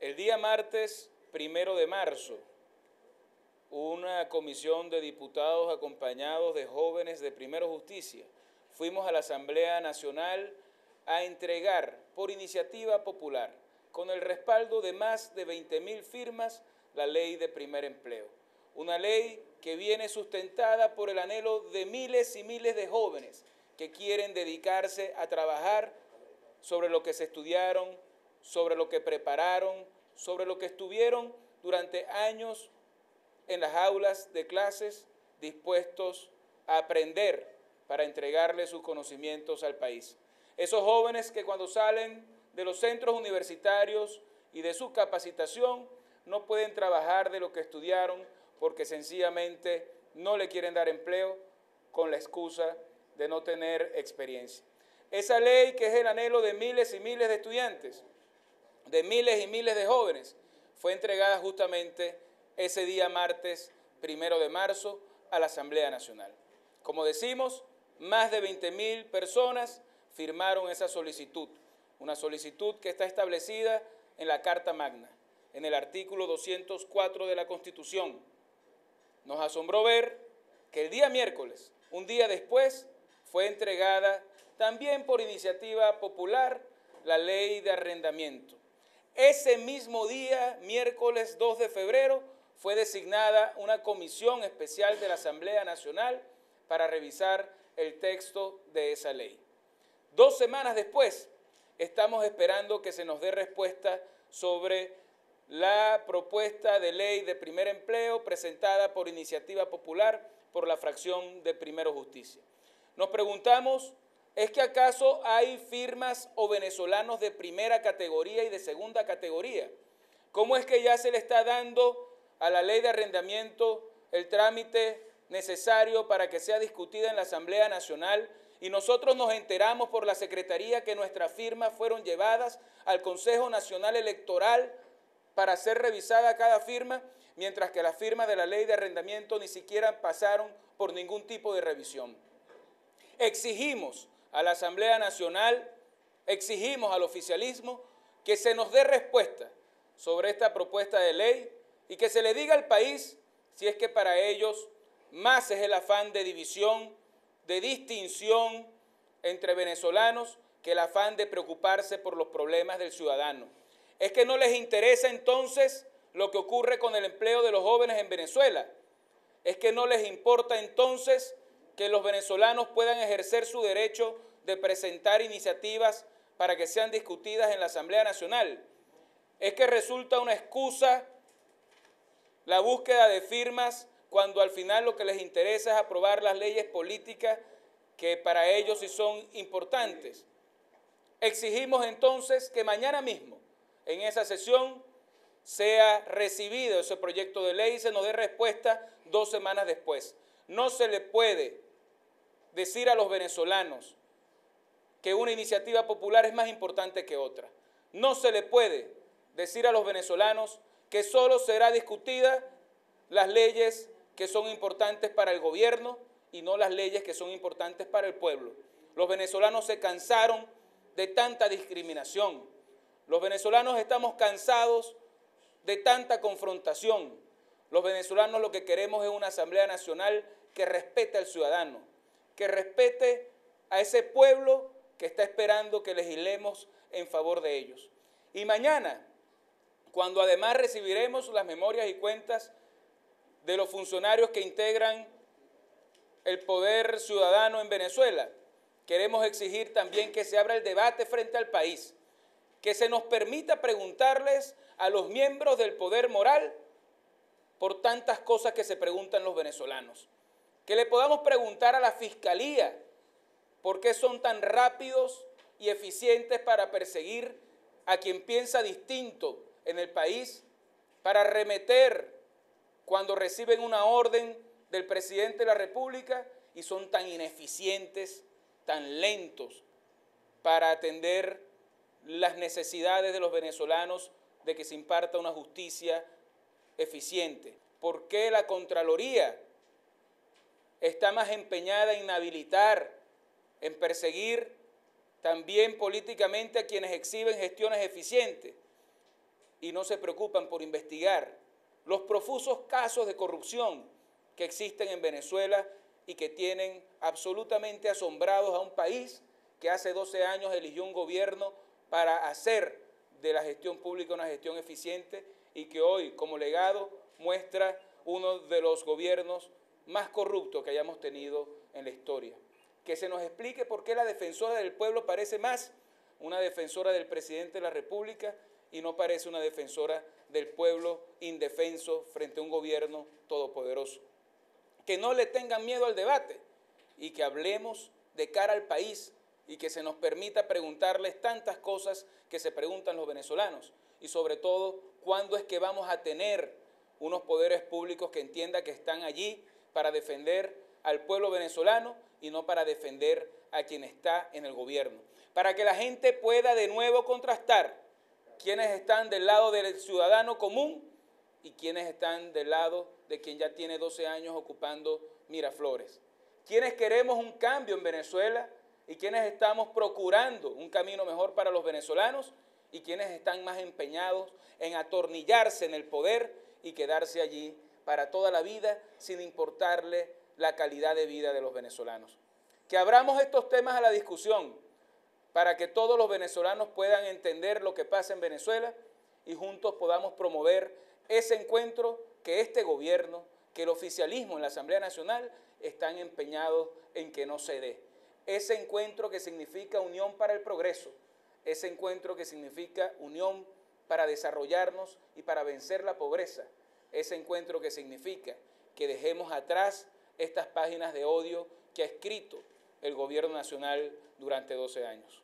El día martes 1 de marzo, una comisión de diputados acompañados de jóvenes de Primero Justicia fuimos a la Asamblea Nacional a entregar por iniciativa popular, con el respaldo de más de 20.000 firmas, la Ley de Primer Empleo. Una ley que viene sustentada por el anhelo de miles y miles de jóvenes que quieren dedicarse a trabajar sobre lo que se estudiaron, sobre lo que prepararon, sobre lo que estuvieron durante años en las aulas de clases, dispuestos a aprender para entregarle sus conocimientos al país. Esos jóvenes que cuando salen de los centros universitarios y de su capacitación no pueden trabajar de lo que estudiaron porque sencillamente no le quieren dar empleo con la excusa de no tener experiencia. Esa ley, que es el anhelo de miles y miles de estudiantes, de miles y miles de jóvenes, fue entregada justamente ese día martes 1 de marzo a la Asamblea Nacional. Como decimos, más de 20.000 personas firmaron esa solicitud, una solicitud que está establecida en la Carta Magna, en el artículo 204 de la Constitución. Nos asombró ver que el día miércoles, un día después, fue entregada también por iniciativa popular la Ley de Arrendamiento. Ese mismo día, miércoles 2 de febrero, fue designada una comisión especial de la Asamblea Nacional para revisar el texto de esa ley. 2 semanas después, estamos esperando que se nos dé respuesta sobre la propuesta de ley de primer empleo presentada por iniciativa popular por la fracción de Primero Justicia. Nos preguntamos, ¿es que acaso hay firmas o venezolanos de primera categoría y de segunda categoría? ¿Cómo es que ya se le está dando a la ley de arrendamiento el trámite necesario para que sea discutida en la Asamblea Nacional y nosotros nos enteramos por la Secretaría que nuestras firmas fueron llevadas al Consejo Nacional Electoral para ser revisada cada firma, mientras que las firmas de la ley de arrendamiento ni siquiera pasaron por ningún tipo de revisión? Exigimos a la Asamblea Nacional, exigimos al oficialismo que se nos dé respuesta sobre esta propuesta de ley y que se le diga al país si es que para ellos más es el afán de división, de distinción entre venezolanos que el afán de preocuparse por los problemas del ciudadano. ¿Es que no les interesa entonces lo que ocurre con el empleo de los jóvenes en Venezuela? ¿Es que no les importa entonces que los venezolanos puedan ejercer su derecho de presentar iniciativas para que sean discutidas en la Asamblea Nacional? ¿Es que resulta una excusa la búsqueda de firmas cuando al final lo que les interesa es aprobar las leyes políticas que para ellos sí son importantes? Exigimos entonces que mañana mismo, en esa sesión, sea recibido ese proyecto de ley y se nos dé respuesta 2 semanas después. No se le puede decir a los venezolanos que una iniciativa popular es más importante que otra. No se le puede decir a los venezolanos que solo será discutida las leyes que son importantes para el gobierno y no las leyes que son importantes para el pueblo. Los venezolanos se cansaron de tanta discriminación. Los venezolanos estamos cansados de tanta confrontación. Los venezolanos lo que queremos es una Asamblea Nacional que respete al ciudadano, que respete a ese pueblo que está esperando que legislemos en favor de ellos. Y mañana, cuando además recibiremos las memorias y cuentas de los funcionarios que integran el poder ciudadano en Venezuela, queremos exigir también que se abra el debate frente al país, que se nos permita preguntarles a los miembros del poder moral por tantas cosas que se preguntan los venezolanos, que le podamos preguntar a la Fiscalía por qué son tan rápidos y eficientes para perseguir a quien piensa distinto en el país, para arremeter cuando reciben una orden del presidente de la República y son tan ineficientes, tan lentos para atender las necesidades de los venezolanos de que se imparta una justicia eficiente. ¿Por qué la Contraloría está más empeñada en inhabilitar, en perseguir también políticamente a quienes exhiben gestiones eficientes? y no se preocupan por investigar los profusos casos de corrupción que existen en Venezuela y que tienen absolutamente asombrados a un país que hace 12 años eligió un gobierno para hacer de la gestión pública una gestión eficiente y que hoy, como legado, muestra uno de los gobiernos más corruptos que hayamos tenido en la historia. Que se nos explique por qué la defensora del pueblo parece más una defensora del presidente de la República y no parece una defensora del pueblo indefenso frente a un gobierno todopoderoso. Que no le tengan miedo al debate y que hablemos de cara al país y que se nos permita preguntarles tantas cosas que se preguntan los venezolanos y sobre todo, ¿cuándo es que vamos a tener unos poderes públicos que entiendan que están allí para defender al pueblo venezolano y no para defender a quien está en el gobierno? Para que la gente pueda de nuevo contrastar quiénes están del lado del ciudadano común y quiénes están del lado de quien ya tiene 12 años ocupando Miraflores. Quienes queremos un cambio en Venezuela y quienes estamos procurando un camino mejor para los venezolanos y quienes están más empeñados en atornillarse en el poder y quedarse allí para toda la vida sin importarle la calidad de vida de los venezolanos. Que abramos estos temas a la discusión para que todos los venezolanos puedan entender lo que pasa en Venezuela y juntos podamos promover ese encuentro que este gobierno, que el oficialismo en la Asamblea Nacional están empeñados en que no se dé. Ese encuentro que significa unión para el progreso, ese encuentro que significa unión para desarrollarnos y para vencer la pobreza, ese encuentro que significa que dejemos atrás estas páginas de odio que ha escrito el gobierno nacional durante 12 años.